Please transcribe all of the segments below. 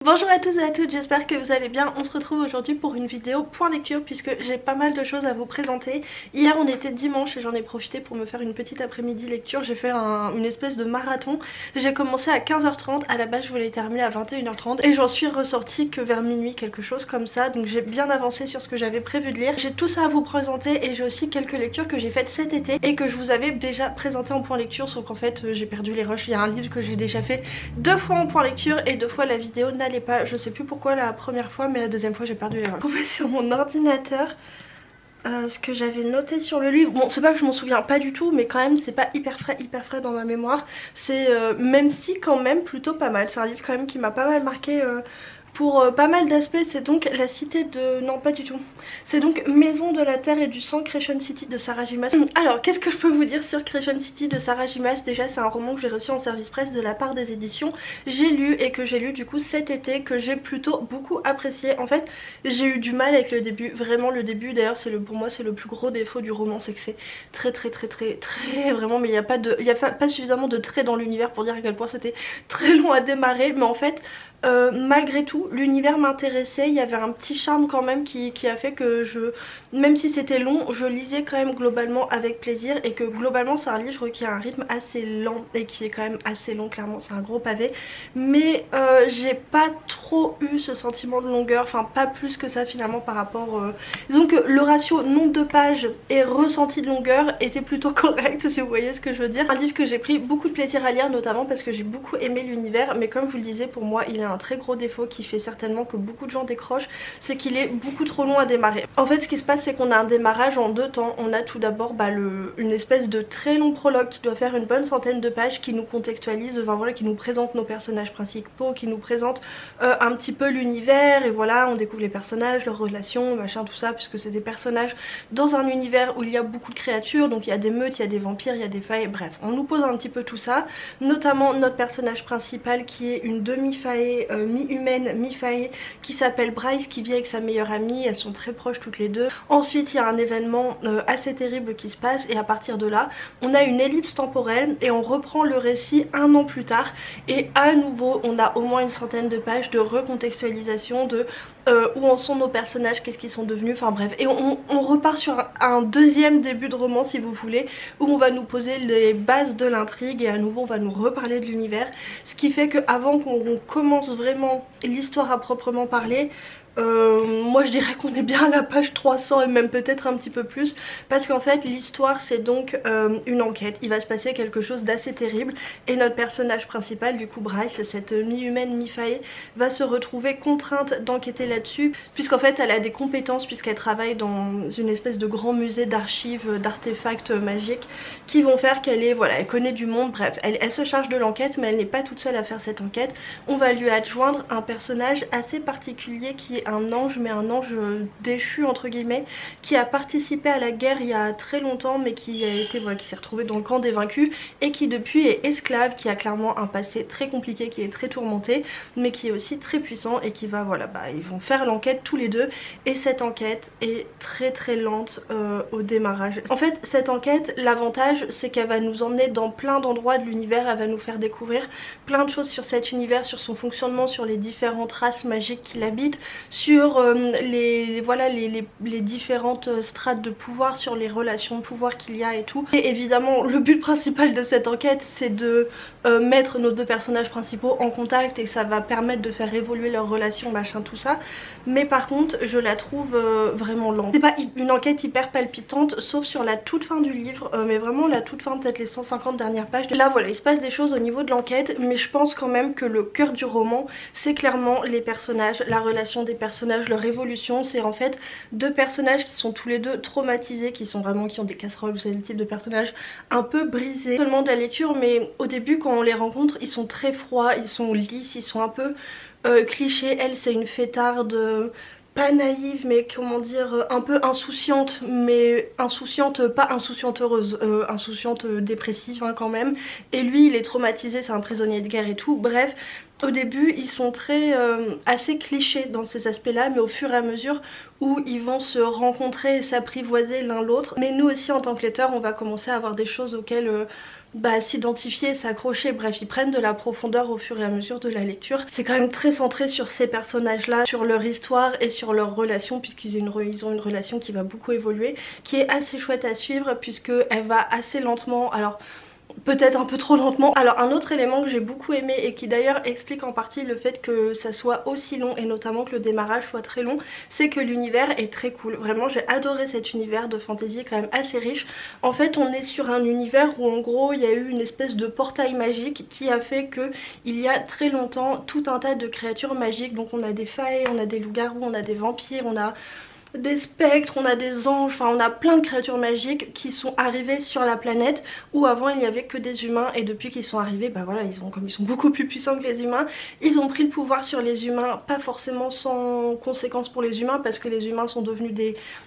Bonjour à tous et à toutes, j'espère que vous allez bien. On se retrouve aujourd'hui pour une vidéo point lecture puisque j'ai pas mal de choses à vous présenter. Hier on était dimanche et j'en ai profité pour me faire une petite après-midi lecture. J'ai fait une espèce de marathon. J'ai commencé à 15h30, à la base je voulais terminer à 21h30 et j'en suis ressortie que vers minuit, quelque chose comme ça. Donc j'ai bien avancé sur ce que j'avais prévu de lire. J'ai tout ça à vous présenter et j'ai aussi quelques lectures que j'ai faites cet été et que je vous avais déjà présenté en point lecture, sauf qu'en fait j'ai perdu les rushs. Il y a un livre que j'ai déjà fait 2 fois en point lecture et 2 fois la vidéo n'allait pas. Je sais plus pourquoi la première fois, mais la deuxième fois j'ai perdu les rushs. J'ai trouvé sur mon ordinateur ce que j'avais noté sur le livre. Bon, c'est pas que je m'en souviens pas du tout, mais quand même c'est pas hyper frais dans ma mémoire. C'est même si quand même plutôt pas mal. C'est un livre quand même qui m'a pas mal marqué pour pas mal d'aspects. C'est donc la cité de... non pas du tout. C'est donc Maison de la Terre et du Sang, Creation City de Sarah J Maas. Alors qu'est-ce que je peux vous dire sur Creation City de Sarah J Maas? Déjà c'est un roman que j'ai reçu en service presse de la part des éditions. J'ai lu et que j'ai lu du coup cet été, que j'ai plutôt beaucoup apprécié. En fait j'ai eu du mal avec le début, vraiment le début. D'ailleurs pour moi c'est le plus gros défaut du roman, c'est que c'est très vraiment, mais il n'y a pas suffisamment de traits dans l'univers pour dire à quel point c'était très long à démarrer. Mais en fait malgré tout l'univers m'intéressait, il y avait un petit charme quand même qui a fait que même si c'était long, je lisais quand même globalement avec plaisir, et que globalement c'est un livre qui a un rythme assez lent et qui est quand même assez long, clairement c'est un gros pavé, mais j'ai pas trop eu ce sentiment de longueur, enfin pas plus que ça finalement par rapport disons que le ratio nombre de pages et ressenti de longueur était plutôt correct, si vous voyez ce que je veux dire. Un livre que j'ai pris beaucoup de plaisir à lire, notamment parce que j'ai beaucoup aimé l'univers, mais comme je vous le disais, pour moi il a un très gros défaut qui fait certainement que beaucoup de gens décrochent, c'est qu'il est beaucoup trop long à démarrer. En fait ce qui se passe c'est qu'on a un démarrage en 2 temps. On a tout d'abord une espèce de très long prologue qui doit faire une bonne centaine de pages, qui nous contextualise, enfin voilà, qui nous présente nos personnages principaux, qui nous présente un petit peu l'univers, et voilà on découvre les personnages, leurs relations, machin tout ça, puisque c'est des personnages dans un univers où il y a beaucoup de créatures, donc il y a des meutes, il y a des vampires, il y a des failles, bref on nous pose un petit peu tout ça, notamment notre personnage principal qui est une demi-fae, mi-humaine, mi-fae, qui s'appelle Bryce, qui vit avec sa meilleure amie. Elles sont très proches toutes les deux. Ensuite il y a un événement assez terrible qui se passe, et à partir de là on a une ellipse temporelle et on reprend le récit 1 an plus tard, et à nouveau on a au moins une centaine de pages de recontextualisation de où en sont nos personnages, qu'est-ce qu'ils sont devenus, enfin bref, et on repart sur un deuxième début de roman si vous voulez, où on va nous poser les bases de l'intrigue, et à nouveau on va nous reparler de l'univers, ce qui fait que avant qu'on commence vraiment l'histoire à proprement parler, moi je dirais qu'on est bien à la page 300 et même peut-être un petit peu plus, parce qu'en fait l'histoire c'est donc une enquête. Il va se passer quelque chose d'assez terrible et notre personnage principal, du coup Bryce, cette mi-humaine mi-fae, va se retrouver contrainte d'enquêter là-dessus, puisqu'en fait elle a des compétences, puisqu'elle travaille dans une espèce de grand musée d'archives, d'artefacts magiques qui vont faire qu'elle est, voilà, elle connaît du monde, bref, elle se charge de l'enquête, mais elle n'est pas toute seule à faire cette enquête. On va lui adjoindre un personnage assez particulier qui est un ange, mais un ange déchu entre guillemets, qui a participé à la guerre il y a très longtemps, mais qui a été, voilà, qui s'est retrouvé dans le camp des vaincus et qui depuis est esclave, qui a clairement un passé très compliqué, qui est très tourmenté, mais qui est aussi très puissant, et qui va, voilà, ils vont faire l'enquête tous les deux, et cette enquête est très lente au démarrage. En fait cette enquête, l'avantage c'est qu'elle va nous emmener dans plein d'endroits de l'univers, elle va nous faire découvrir plein de choses sur cet univers, sur son fonctionnement, sur les différentes races magiques qui l'habitent, sur les différentes strates de pouvoir, sur les relations de pouvoir qu'il y a et tout. Et évidemment le but principal de cette enquête c'est de mettre nos 2 personnages principaux en contact, et ça va permettre de faire évoluer leurs relations, machin tout ça. Mais par contre je la trouve vraiment lente. C'est pas une enquête hyper palpitante, sauf sur la toute fin du livre, mais vraiment la toute fin, peut-être les 150 dernières pages. Là voilà, il se passe des choses au niveau de l'enquête, mais je pense quand même que le cœur du roman c'est clairement les personnages, la relation des personnages, leur évolution. C'est en fait 2 personnages qui sont tous les deux traumatisés, qui ont des casseroles, vous savez, le type de personnages un peu brisés seulement de la lecture, mais au début quand on les rencontre ils sont très froids, ils sont lisses, ils sont un peu clichés. Elle c'est une fêtarde pas naïve, mais comment dire, un peu insouciante, mais insouciante, pas insouciante heureuse, insouciante dépressive hein, quand même. Et lui il est traumatisé, c'est un prisonnier de guerre et tout, bref. Au début ils sont assez clichés dans ces aspects là, mais au fur et à mesure où ils vont se rencontrer et s'apprivoiser l'un l'autre, mais nous aussi en tant que lecteurs on va commencer à avoir des choses auxquelles s'identifier, s'accrocher, bref ils prennent de la profondeur au fur et à mesure de la lecture. C'est quand même très centré sur ces personnages là, sur leur histoire et sur leur relation, puisqu'ils ont une relation qui va beaucoup évoluer, qui est assez chouette à suivre puisque elle va assez lentement, alors peut-être un peu trop lentement. Alors un autre élément que j'ai beaucoup aimé et qui d'ailleurs explique en partie le fait que ça soit aussi long et notamment que le démarrage soit très long, c'est que l'univers est très cool. Vraiment j'ai adoré cet univers de fantasy quand même assez riche. En fait on est sur un univers où en gros il y a eu une espèce de portail magique qui a fait que il y a très longtemps tout un tas de créatures magiques. Donc on a des faées, on a des loups-garous, on a des vampires, on a des spectres, on a des anges, enfin on a plein de créatures magiques qui sont arrivées sur la planète où avant il n'y avait que des humains, et depuis qu'ils sont arrivés, voilà, comme ils sont beaucoup plus puissants que les humains, ils ont pris le pouvoir sur les humains, pas forcément sans conséquences pour les humains parce que les humains sont devenus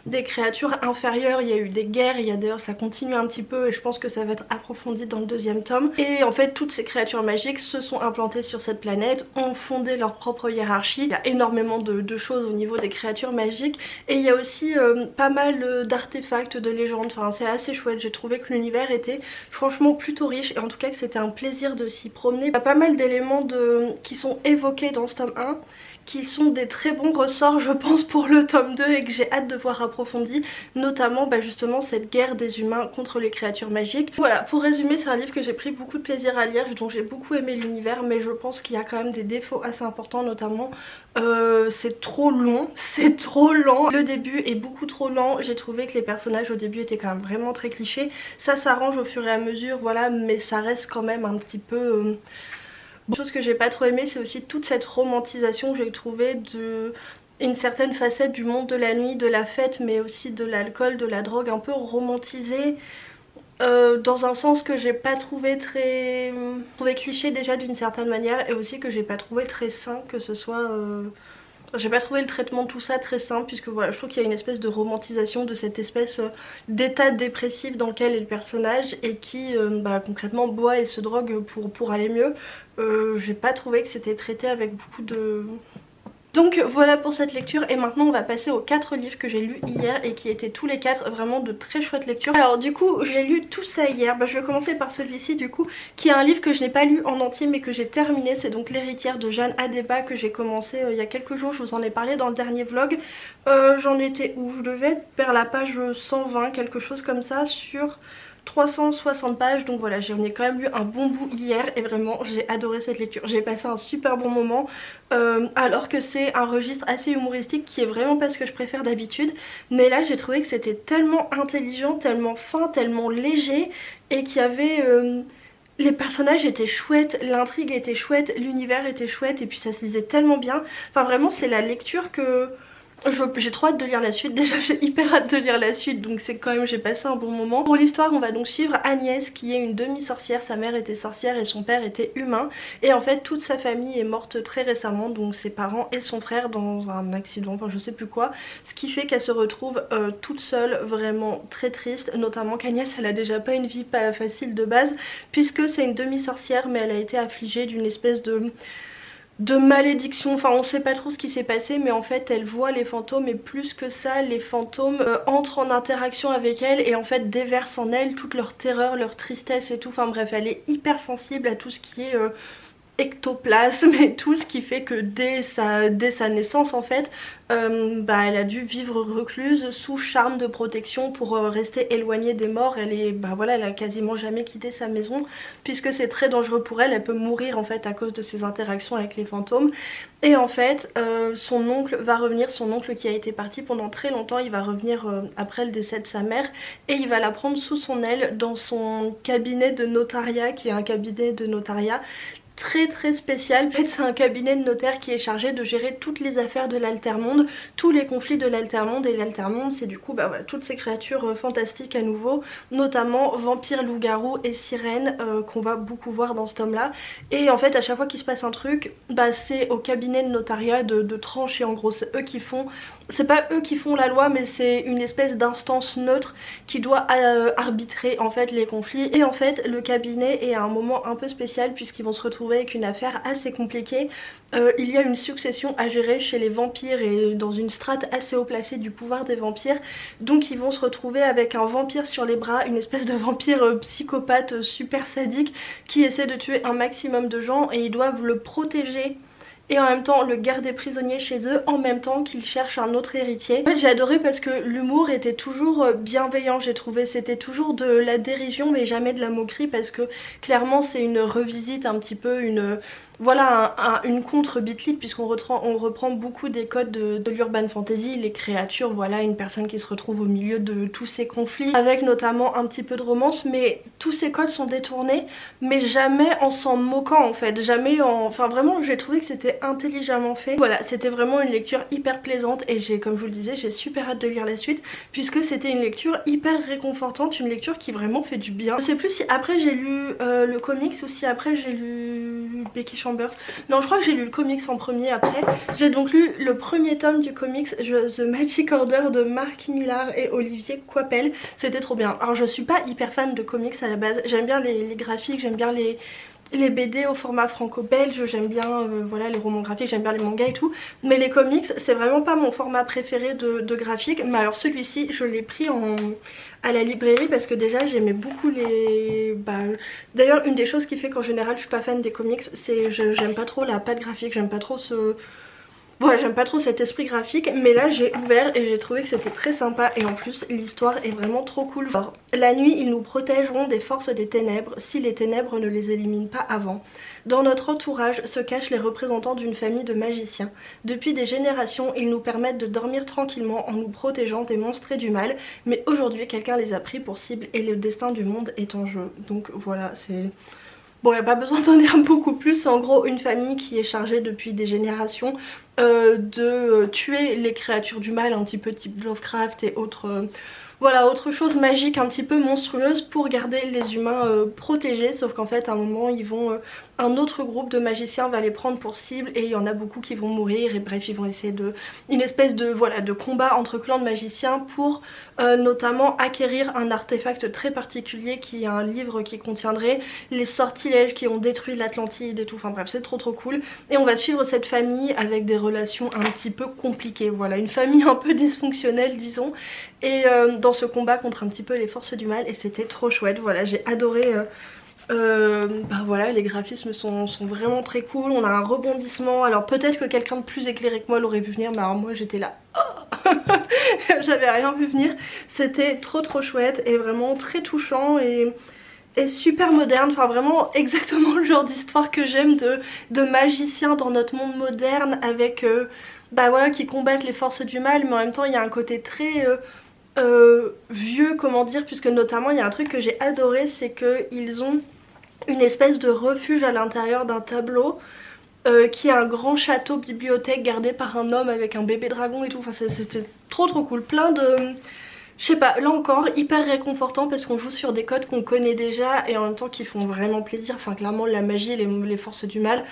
des créatures inférieures. Il y a eu des guerres, il y a d'ailleurs ça continue un petit peu et je pense que ça va être approfondi dans le deuxième tome. Et en fait toutes ces créatures magiques se sont implantées sur cette planète, ont fondé leur propre hiérarchie. Il y a énormément de choses au niveau des créatures magiques. Et il y a aussi pas mal d'artefacts, de légendes, enfin c'est assez chouette. J'ai trouvé que l'univers était franchement plutôt riche et en tout cas que c'était un plaisir de s'y promener. Il y a pas mal d'éléments qui sont évoqués dans ce tome 1 qui sont des très bons ressorts je pense pour le tome 2 et que j'ai hâte de voir approfondi, notamment justement cette guerre des humains contre les créatures magiques. Voilà, pour résumer c'est un livre que j'ai pris beaucoup de plaisir à lire, dont j'ai beaucoup aimé l'univers, mais je pense qu'il y a quand même des défauts assez importants, notamment c'est trop long, c'est trop lent. Le début est beaucoup trop lent, j'ai trouvé que les personnages au début étaient quand même vraiment très clichés. Ça s'arrange au fur et à mesure, voilà, mais ça reste quand même un petit peu... Une chose que j'ai pas trop aimé, c'est aussi toute cette romantisation que j'ai trouvée de une certaine facette du monde de la nuit, de la fête, mais aussi de l'alcool, de la drogue, un peu romantisée. Dans un sens que j'ai pas trouvé très... trouvé cliché déjà d'une certaine manière, et aussi que j'ai pas trouvé très sain, que ce soit... J'ai pas trouvé le traitement de tout ça très simple, puisque voilà, je trouve qu'il y a une espèce de romantisation de cette espèce d'état dépressif dans lequel est le personnage et qui concrètement boit et se drogue pour aller mieux. J'ai pas trouvé que c'était traité avec beaucoup de... Donc voilà pour cette lecture, et maintenant on va passer aux 4 livres que j'ai lus hier et qui étaient tous les 4 vraiment de très chouettes lectures. Alors du coup j'ai lu tout ça hier, je vais commencer par celui-ci du coup, qui est un livre que je n'ai pas lu en entier mais que j'ai terminé. C'est donc L'héritière de Jeanne Adeba, que j'ai commencé il y a quelques jours, je vous en ai parlé dans le dernier vlog. J'en étais où je devais être vers la page 120, quelque chose comme ça, sur 360 pages, donc voilà, j'en ai quand même lu un bon bout hier et vraiment j'ai adoré cette lecture. J'ai passé un super bon moment alors que c'est un registre assez humoristique qui est vraiment pas ce que je préfère d'habitude, mais là j'ai trouvé que c'était tellement intelligent, tellement fin, tellement léger, et qu'il y avait... les personnages étaient chouettes, l'intrigue était chouette, l'univers était chouette, et puis ça se lisait tellement bien. Enfin vraiment c'est la lecture que... J'ai trop hâte de lire la suite, déjà j'ai hyper hâte de lire la suite, donc c'est quand même, j'ai passé un bon moment. Pour l'histoire on va donc suivre Agnès, qui est une demi-sorcière. Sa mère était sorcière et son père était humain, et en fait toute sa famille est morte très récemment, donc ses parents et son frère dans un accident, enfin je sais plus quoi, ce qui fait qu'elle se retrouve toute seule, vraiment très triste, notamment qu'Agnès elle a déjà pas une vie pas facile de base, puisque c'est une demi-sorcière mais elle a été affligée d'une espèce de malédiction, enfin on sait pas trop ce qui s'est passé, mais en fait elle voit les fantômes, et plus que ça les fantômes entrent en interaction avec elle et en fait déversent en elle toute leur terreur, leur tristesse et tout. Enfin bref, elle est hyper sensible à tout ce qui est ectoplasme et tout, ce qui fait que dès sa naissance en fait elle a dû vivre recluse sous charme de protection pour rester éloignée des morts. Elle est voilà, elle a quasiment jamais quitté sa maison puisque c'est très dangereux pour elle. Elle peut mourir en fait à cause de ses interactions avec les fantômes. Et en fait son oncle va revenir, son oncle qui a été parti pendant très longtemps, il va revenir après le décès de sa mère, et il va la prendre sous son aile dans son cabinet de notariat, qui est un cabinet de notariat très spécial. En fait c'est un cabinet de notaire qui est chargé de gérer toutes les affaires de l'Altermonde, tous les conflits de l'Altermonde, et l'Altermonde c'est du coup voilà, toutes ces créatures fantastiques à nouveau, notamment vampires, loups-garous et sirènes qu'on va beaucoup voir dans ce tome là. Et en fait à chaque fois qu'il se passe un truc, c'est au cabinet de notariat de trancher, en gros c'est eux qui font... C'est pas eux qui font la loi, mais c'est une espèce d'instance neutre qui doit arbitrer en fait les conflits. Et en fait le cabinet est à un moment un peu spécial puisqu'ils vont se retrouver retrouver avec une affaire assez compliquée. Il y a une succession à gérer chez les vampires et dans une strate assez haut placée du pouvoir des vampires. Donc ils vont se retrouver avec un vampire sur les bras, une espèce de vampire psychopathe super sadique qui essaie de tuer un maximum de gens et ils doivent le protéger et en même temps le garder prisonnier chez eux en même temps qu'ils cherchent un autre héritier. En fait j'ai adoré parce que l'humour était toujours bienveillant, j'ai trouvé, c'était toujours de la dérision mais jamais de la moquerie parce que clairement c'est une revisite un petit peu, une contre Beat It puisqu'on reprend beaucoup des codes de l'urban fantasy, les créatures, voilà, une personne qui se retrouve au milieu de tous ces conflits avec notamment un petit peu de romance, mais tous ces codes sont détournés mais jamais en s'en moquant en fait, jamais en... Enfin vraiment j'ai trouvé que c'était intelligemment fait. Voilà, c'était vraiment une lecture hyper plaisante et comme je vous le disais, j'ai super hâte de lire la suite puisque c'était une lecture hyper réconfortante, une lecture qui vraiment fait du bien. Je sais plus si après j'ai lu le comics ou si après j'ai lu Becky Chambers. Non, je crois que j'ai lu le comics en premier après. J'ai donc lu le premier tome du comics The Magic Order de Mark Millar et Olivier Coipel. C'était trop bien. Alors je suis pas hyper fan de comics à la base. J'aime bien les graphiques, j'aime bien les BD au format franco-belge, j'aime bien voilà, les romans graphiques, j'aime bien les mangas et tout. Mais les comics, c'est vraiment pas mon format préféré de graphique. Mais alors celui-ci, je l'ai pris à la librairie parce que déjà j'aimais beaucoup les... D'ailleurs une des choses qui fait qu'en général je suis pas fan des comics, c'est j'aime pas trop la patte graphique, j'aime pas trop ce... Voilà, j'aime pas trop cet esprit graphique, mais là j'ai ouvert et j'ai trouvé que c'était très sympa et en plus l'histoire est vraiment trop cool. Alors, la nuit, ils nous protégeront des forces des ténèbres si les ténèbres ne les éliminent pas avant. Dans notre entourage se cachent les représentants d'une famille de magiciens. Depuis des générations, ils nous permettent de dormir tranquillement en nous protégeant des monstres et du mal, mais aujourd'hui quelqu'un les a pris pour cible et le destin du monde est en jeu. Donc voilà, c'est... Bon, il n'y a pas besoin d'en dire beaucoup plus, c'est en gros une famille qui est chargée depuis des générations de tuer les créatures du mal, un petit peu type Lovecraft et autres... Voilà, autre chose magique un petit peu monstrueuse pour garder les humains protégés, sauf qu'en fait à un moment ils vont... un autre groupe de magiciens va les prendre pour cible et il y en a beaucoup qui vont mourir et bref ils vont essayer de... une espèce de, voilà, de combat entre clans de magiciens pour notamment acquérir un artefact très particulier qui est un livre qui contiendrait les sortilèges qui ont détruit l'Atlantide et tout, enfin bref c'est trop cool. Et on va suivre cette famille avec des relations un petit peu compliquées, voilà, une famille un peu dysfonctionnelle disons, et dans ce combat contre un petit peu les forces du mal et c'était trop chouette, voilà, j'ai adoré... voilà, les graphismes sont vraiment très cool, on a un rebondissement, alors peut-être que quelqu'un de plus éclairé que moi l'aurait vu venir, mais alors moi j'étais là, j'avais rien vu venir, c'était trop chouette et vraiment très touchant et super moderne, enfin vraiment exactement le genre d'histoire que j'aime de magiciens dans notre monde moderne avec, voilà, qui combattent les forces du mal, mais en même temps il y a un côté très... vieux, comment dire, puisque notamment il y a un truc que j'ai adoré, c'est qu'ils ont une espèce de refuge à l'intérieur d'un tableau qui est un grand château bibliothèque gardé par un homme avec un bébé dragon et tout, enfin c'était trop cool, plein de... Je sais pas, là encore hyper réconfortant parce qu'on joue sur des codes qu'on connaît déjà et en même temps qui font vraiment plaisir, enfin clairement la magie et les forces du mal...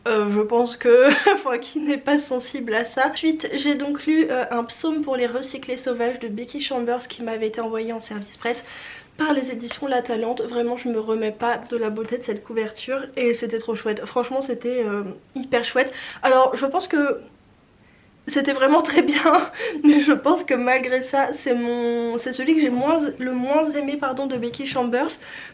je pense que enfin, qui n'est pas sensible à ça. Ensuite j'ai donc lu un psaume pour les recyclés sauvages de Becky Chambers qui m'avait été envoyé en service presse par les éditions La Talente. Vraiment je me remets pas de la beauté de cette couverture et c'était trop chouette, franchement c'était hyper chouette. Alors je pense que c'était vraiment très bien, mais je pense que malgré ça c'est celui que j'ai le moins aimé pardon, de Becky Chambers.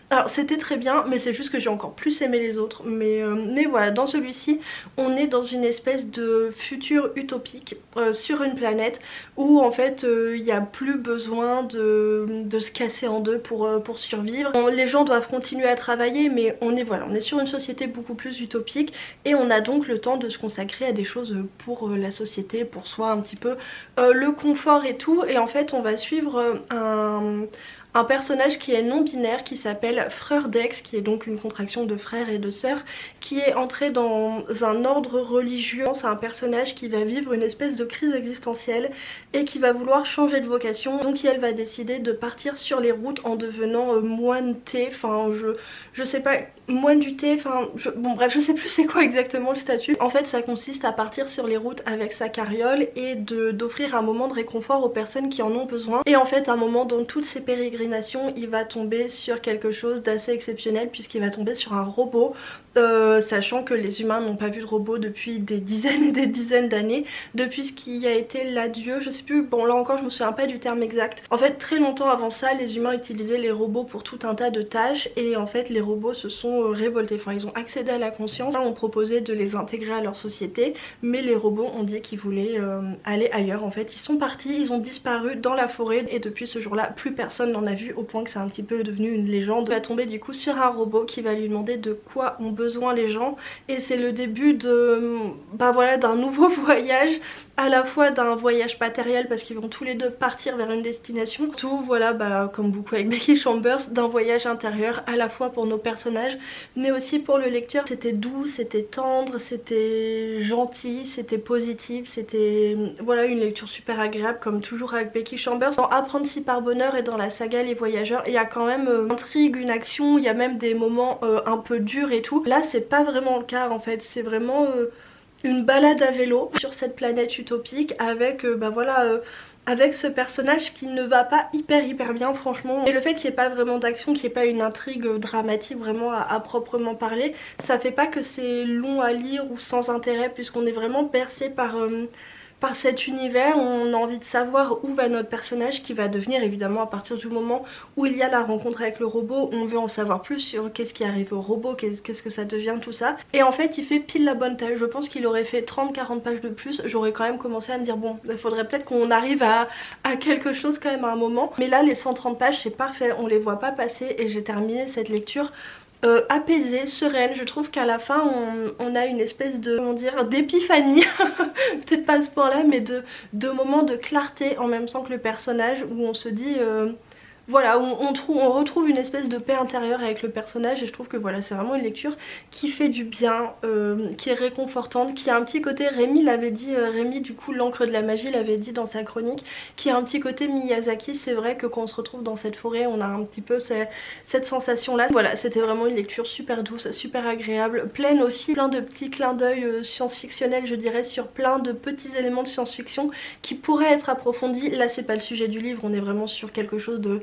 Alors c'était très bien mais c'est juste que j'ai encore plus aimé les autres, mais voilà, dans celui-ci on est dans une espèce de futur utopique sur une planète où en fait il n'y a plus besoin de se casser en deux pour survivre. Bon, les gens doivent continuer à travailler mais on est sur une société beaucoup plus utopique et on a donc le temps de se consacrer à des choses pour la société, pour soi un petit peu, le confort et tout. Et en fait on va suivre un personnage qui est non binaire qui s'appelle Frère Dex, qui est donc une contraction de frère et de sœur, qui est entré dans un ordre religieux. C'est un personnage qui va vivre une espèce de crise existentielle et qui va vouloir changer de vocation. Donc elle va décider de partir sur les routes en devenant moine thé, enfin je sais pas moine du thé, enfin bon bref je sais plus c'est quoi exactement le statut. En fait ça consiste à partir sur les routes avec sa carriole et d'offrir un moment de réconfort aux personnes qui en ont besoin. Et en fait un moment dans toutes ces pérégrinations il va tomber sur quelque chose d'assez exceptionnel puisqu'il va tomber sur un robot. Sachant que les humains n'ont pas vu de robot depuis des dizaines et des dizaines d'années, depuis ce qui a été l'adieu, je sais plus, bon là encore je me souviens pas du terme exact. En fait très longtemps avant ça les humains utilisaient les robots pour tout un tas de tâches et en fait les robots se sont révoltés, enfin ils ont accédé à la conscience, ont proposé de les intégrer à leur société mais les robots ont dit qu'ils voulaient aller ailleurs. En fait ils sont partis, ils ont disparu dans la forêt et depuis ce jour là plus personne n'en a vu, au point que c'est un petit peu devenu une légende. Il va tomber du coup sur un robot qui va lui demander de quoi ont besoin les gens et c'est le début de voilà d'un nouveau voyage, à la fois d'un voyage matériel parce qu'ils vont tous les deux partir vers une destination, tout voilà comme beaucoup avec Becky Chambers, d'un voyage intérieur à la fois pour nos personnages mais aussi pour le lecteur. C'était doux, c'était tendre, c'était gentil, c'était positif, c'était voilà une lecture super agréable comme toujours avec Becky Chambers. Dans Apprenti par bonheur et dans la saga Les Voyageurs il y a quand même une intrigue, une action, il y a même des moments un peu durs et tout. Là c'est pas vraiment le cas en fait, c'est vraiment une balade à vélo sur cette planète utopique avec avec ce personnage qui ne va pas hyper bien franchement. Et le fait qu'il n'y ait pas vraiment d'action, qu'il n'y ait pas une intrigue dramatique vraiment à proprement parler, ça fait pas que c'est long à lire ou sans intérêt puisqu'on est vraiment bercé par cet univers. On a envie de savoir où va notre personnage qui va devenir, évidemment à partir du moment où il y a la rencontre avec le robot, on veut en savoir plus sur qu'est-ce qui arrive au robot, qu'est-ce que ça devient, tout ça. Et en fait il fait pile la bonne taille, je pense qu'il aurait fait 30-40 pages de plus, j'aurais quand même commencé à me dire bon il faudrait peut-être qu'on arrive à quelque chose quand même à un moment. Mais là les 130 pages c'est parfait, on les voit pas passer et j'ai terminé cette lecture apaisée, sereine. Je trouve qu'à la fin on a une espèce de, comment dire, d'épiphanie peut-être pas à ce point là mais de moments de clarté en même temps que le personnage où on se dit voilà, on retrouve une espèce de paix intérieure avec le personnage et je trouve que voilà c'est vraiment une lecture qui fait du bien, qui est réconfortante, qui a un petit côté, Rémi l'avait dit, Rémi du coup l'encre de la magie l'avait dit dans sa chronique, qui a un petit côté Miyazaki. C'est vrai que quand on se retrouve dans cette forêt on a un petit peu cette sensation là. Voilà, c'était vraiment une lecture super douce, super agréable, pleine aussi plein de petits clins d'œil science-fictionnels je dirais, sur plein de petits éléments de science-fiction qui pourraient être approfondis. Là c'est pas le sujet du livre, on est vraiment sur quelque chose de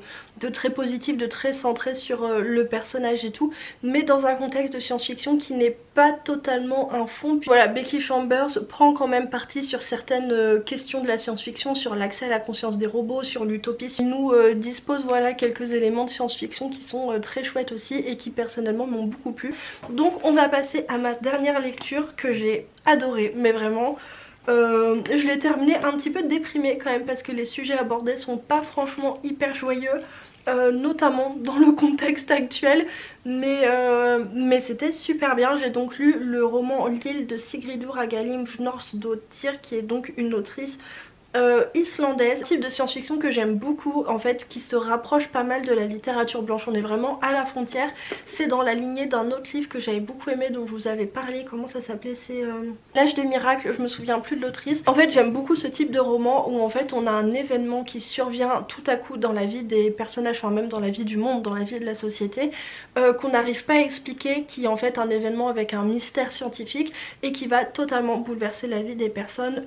très positif, de très centré sur le personnage et tout, mais dans un contexte de science-fiction qui n'est pas totalement un fond. Puis voilà, Becky Chambers prend quand même parti sur certaines questions de la science-fiction, sur l'accès à la conscience des robots, sur l'utopie. Il nous dispose voilà quelques éléments de science-fiction qui sont très chouettes aussi et qui personnellement m'ont beaucoup plu. Donc on va passer à ma dernière lecture que j'ai adorée, mais vraiment je l'ai terminé un petit peu déprimée quand même parce que les sujets abordés sont pas franchement hyper joyeux, notamment dans le contexte actuel, mais c'était super bien. J'ai donc lu le roman L'île de Sigridur Hagalín Norðdóttir qui est donc une autrice islandaise, type de science-fiction que j'aime beaucoup en fait, qui se rapproche pas mal de la littérature blanche. On est vraiment à la frontière. C'est dans la lignée d'un autre livre que j'avais beaucoup aimé, dont je vous avais parlé, comment ça s'appelait, c'est L'âge des miracles, je me souviens plus de l'autrice. En fait j'aime beaucoup ce type de roman où en fait on a un événement qui survient tout à coup dans la vie des personnages, enfin même dans la vie du monde, dans la vie de la société, qu'on n'arrive pas à expliquer, qui est en fait un événement avec un mystère scientifique et qui va totalement bouleverser la vie des personnes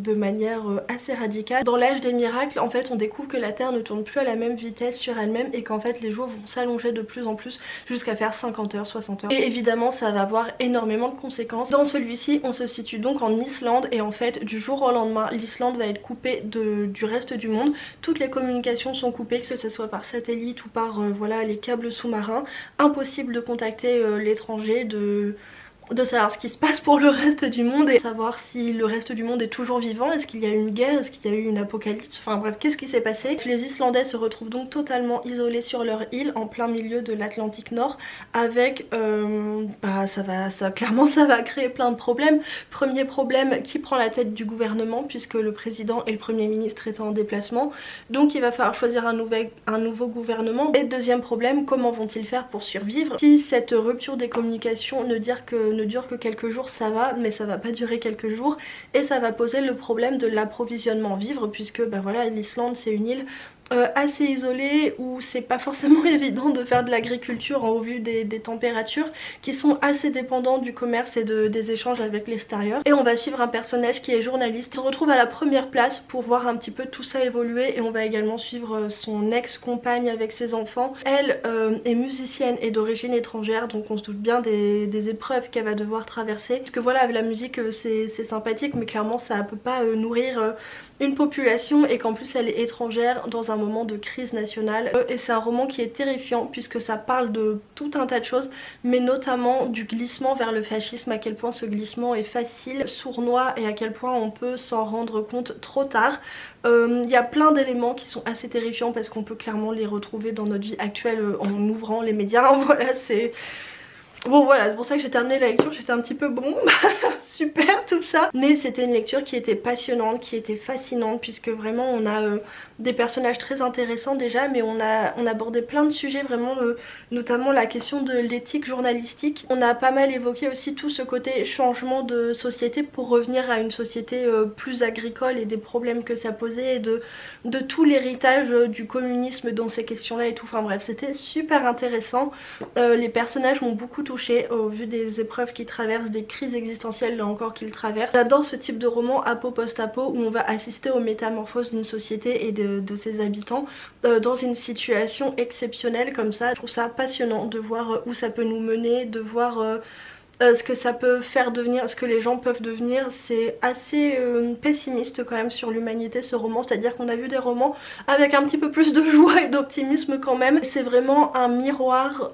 de manière assez radicale. Dans l'âge des miracles en fait on découvre que la Terre ne tourne plus à la même vitesse sur elle-même et qu'en fait les jours vont s'allonger de plus en plus jusqu'à faire 50 heures, 60 heures. Et évidemment ça va avoir énormément de conséquences. Dans celui-ci on se situe donc en Islande et en fait du jour au lendemain l'Islande va être coupée du reste du monde. Toutes les communications sont coupées, que ce soit par satellite ou par voilà les câbles sous-marins. Impossible de contacter l'étranger, de savoir ce qui se passe pour le reste du monde et savoir si le reste du monde est toujours vivant, est-ce qu'il y a eu une guerre, est-ce qu'il y a eu une apocalypse, enfin bref, qu'est-ce qui s'est passé. Les Islandais se retrouvent donc totalement isolés sur leur île en plein milieu de l'Atlantique Nord avec clairement ça va créer plein de problèmes. Premier problème, qui prend la tête du gouvernement puisque le président et le premier ministre étaient en déplacement, donc il va falloir choisir un nouveau gouvernement. Et deuxième problème, comment vont-ils faire pour survivre si cette rupture des communications ne dure que quelques jours? Ça va, mais ça va pas durer quelques jours et ça va poser le problème de l'approvisionnement en vivres puisque voilà l'Islande c'est une île assez isolé où c'est pas forcément évident de faire de l'agriculture au vu des températures qui sont assez dépendantes du commerce et des échanges avec l'extérieur. Et on va suivre un personnage qui est journaliste, il se retrouve à la première place pour voir un petit peu tout ça évoluer, et on va également suivre son ex-compagne avec ses enfants. Elle est musicienne et d'origine étrangère, donc on se doute bien des épreuves qu'elle va devoir traverser. Parce que voilà, avec la musique c'est sympathique, mais clairement ça peut pas nourrir une population, et qu'en plus elle est étrangère dans un moment de crise nationale. Et c'est un roman qui est terrifiant puisque ça parle de tout un tas de choses, mais notamment du glissement vers le fascisme, à quel point ce glissement est facile, sournois, et à quel point on peut s'en rendre compte trop tard. Il y a plein d'éléments qui sont assez terrifiants parce qu'on peut clairement les retrouver dans notre vie actuelle en ouvrant les médias. Voilà, c'est... Bon voilà, c'est pour ça que j'ai terminé la lecture, j'étais un petit peu bon, super tout ça. Mais c'était une lecture qui était passionnante, qui était fascinante, puisque vraiment on a des personnages très intéressants déjà, mais on abordait plein de sujets vraiment, notamment la question de l'éthique journalistique. On a pas mal évoqué aussi tout ce côté changement de société pour revenir à une société plus agricole et des problèmes que ça posait, et de tout l'héritage du communisme dans ces questions-là et tout. Enfin bref, c'était super intéressant. Les personnages m'ont beaucoup touchée au vu des épreuves qu'ils traversent, des crises existentielles là encore qu'ils traversent. J'adore ce type de roman apo post-apo où on va assister aux métamorphoses d'une société et de ses habitants dans une situation exceptionnelle comme ça. Je trouve ça passionnant de voir où ça peut nous mener, de voir ce que ça peut faire devenir, ce que les gens peuvent devenir. C'est assez pessimiste quand même sur l'humanité ce roman, c'est à dire qu'on a vu des romans avec un petit peu plus de joie et d'optimisme quand même. C'est vraiment un miroir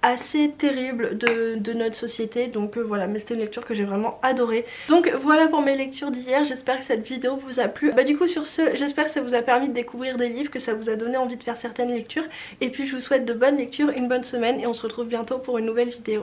assez terrible de notre société, donc voilà, mais c'était une lecture que j'ai vraiment adorée. Donc voilà pour mes lectures d'hier, j'espère que cette vidéo vous a plu. Du coup sur ce, j'espère que ça vous a permis de découvrir des livres, que ça vous a donné envie de faire certaines lectures, et puis je vous souhaite de bonnes lectures, une bonne semaine, et on se retrouve bientôt pour une nouvelle vidéo.